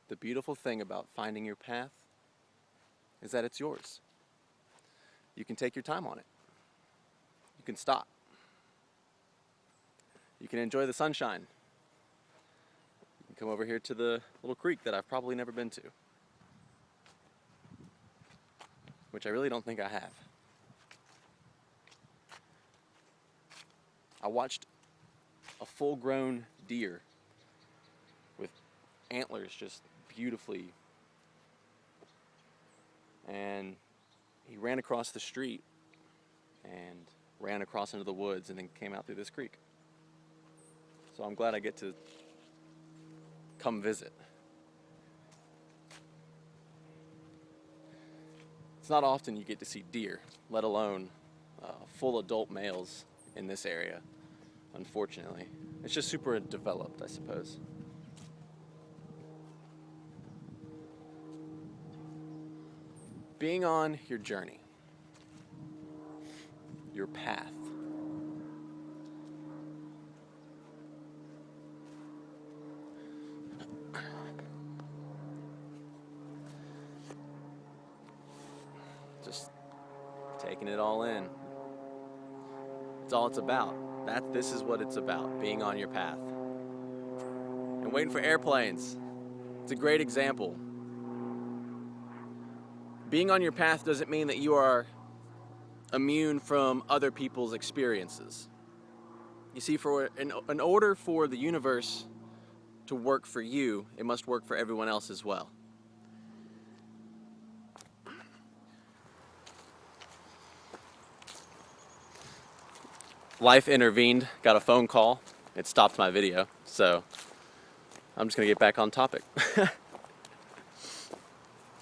The beautiful thing about finding your path is that it's yours. You can take your time on it. You can stop. You can enjoy the sunshine. You can come over here to the little creek that I've probably never been to, which I really don't think I have. I watched a full-grown deer with antlers just beautifully, and he ran across the street and ran across into the woods and then came out through this creek. So I'm glad I get to come visit. It's not often you get to see deer, let alone full adult males in this area, unfortunately. It's just super developed, I suppose. Being on your journey, your path, just taking it all in. It's all it's about. This is what it's about, being on your path. And waiting for airplanes. It's a great example. Being on your path doesn't mean that you are immune from other people's experiences. You see, in order for the universe to work for you, it must work for everyone else as well. Life intervened, got a phone call. It stopped my video, so I'm just gonna get back on topic.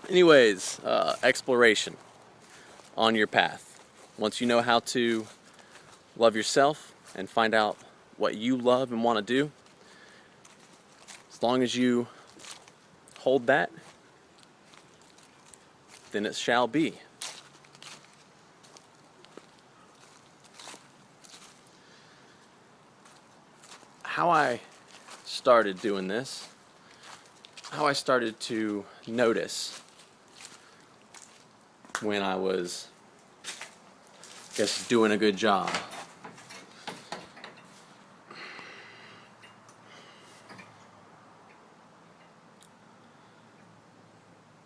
Anyways, exploration on your path. Once you know how to love yourself and find out what you love and want to do, as long as you hold that, then it shall be. How I started doing this, how I started to notice when I was, I guess, doing a good job.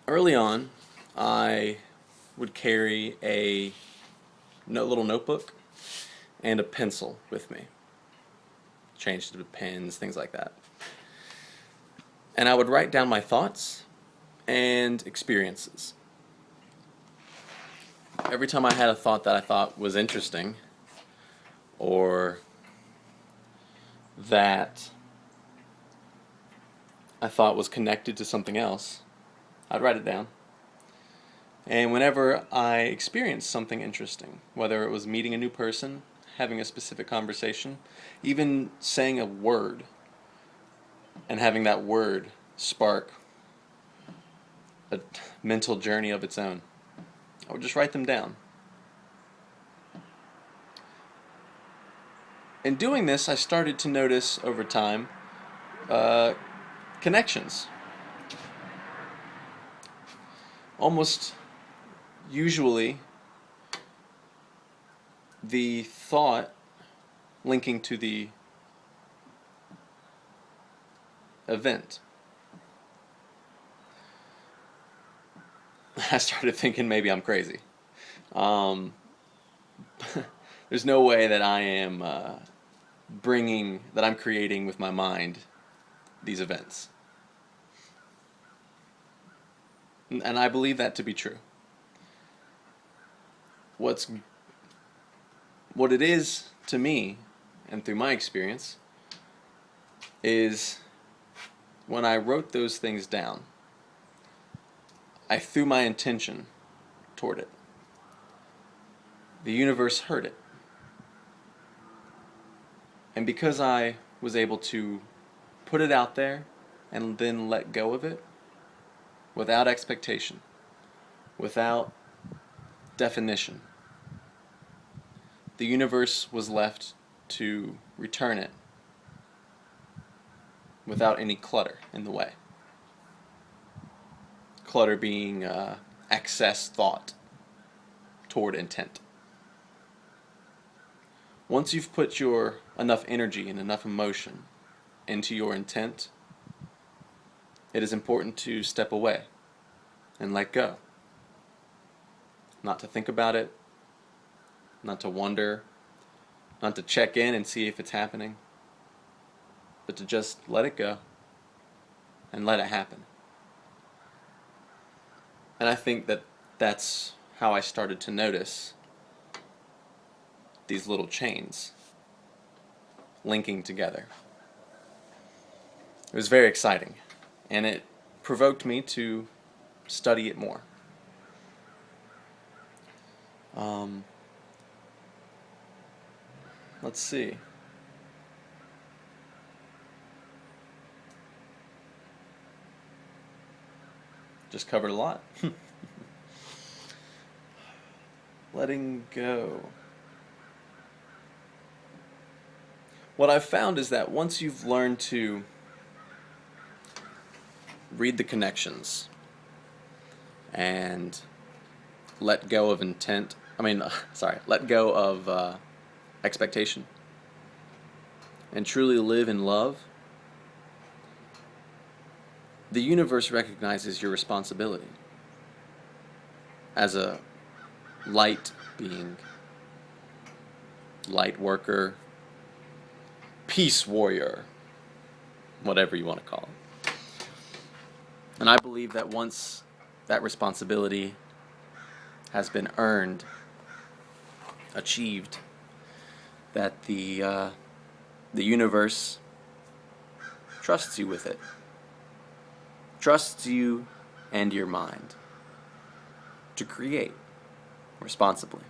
Early on, I would carry a little notebook and a pencil with me. Change to pens, things like that. And I would write down my thoughts and experiences. Every time I had a thought that I thought was interesting, or that I thought was connected to something else, I'd write it down. And whenever I experienced something interesting, whether it was meeting a new person, having a specific conversation, even saying a word and having that word spark a mental journey of its own, I would just write them down. In doing this, I started to notice over time connections. Almost usually the thought linking to the event. I started thinking maybe I'm crazy. There's no way that I am that I'm creating with my mind these events. And I believe that to be true. What it is to me, and through my experience, is when I wrote those things down, I threw my intention toward it. The universe heard it. And because I was able to put it out there and then let go of it, without expectation, without definition, the universe was left to return it without any clutter in the way. clutter being excess thought toward intent. Once you've put enough energy and enough emotion into your intent, it is important to step away and let go. Not to think about it, not to wonder, not to check in and see if it's happening, but to just let it go and let it happen. And I think that that's how I started to notice these little chains linking together. It was very exciting, and it provoked me to study it more. Let's see. Just covered a lot. Letting go. What I've found is that once you've learned to read the connections and let go of let go of expectation and truly live in love, the universe recognizes your responsibility as a light being, light worker, peace warrior, whatever you want to call it. And I believe that once that responsibility has been earned, achieved, that the universe trusts you with it, trusts you and your mind to create responsibly.